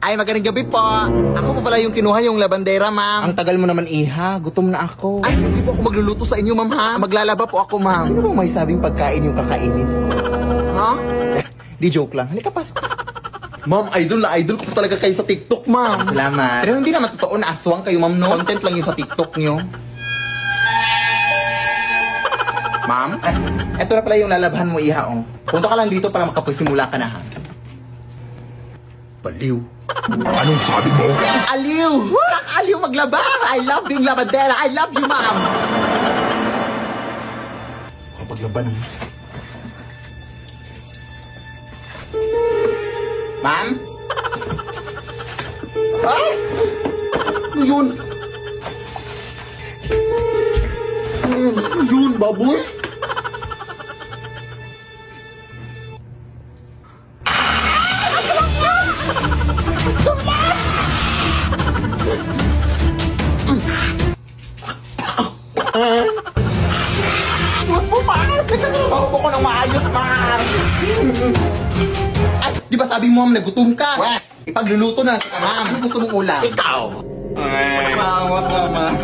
Ay, magandang gabi po. Ako pa pala yung kinuha yung labandera, ma'am. Ang tagal mo naman, Iha. Gutom na ako. Ay, hindi po ako magluluto sa inyo, ma'am, ha? Maglalaba po ako, ma'am. Ano bang may sabing pagkain yung kakainin ko? Ha? Di joke lang. Halika, pasok. Ma'am, idol na idol ko po talaga kayo sa TikTok, ma'am. Salamat. Pero hindi naman totoo na aswang kayo, ma'am, no? Content lang yung sa TikTok nyo. Ma'am? Eto na pala yung lalabahan mo, Iha. Oh. Punta ka lang dito para makapasimula ka na, ha? Baliw. Anong sabi mo? Aliw! Aliw maglaba! I love being labandera! I love you, ma'am! Kapag laban naman. Ma'am? Ay! Ano yun? Ano yun, baboy? Huwag mo, ma'am! Nagtatrabaho ko ng maayos, ma'am! Ay, di ba sabi mo, ma'am, nagutom ka? Wes, ipagluluto na kita, ma'am. Ano gusto mong ulam? Ikaw! Ay, mawa ka, ma'am.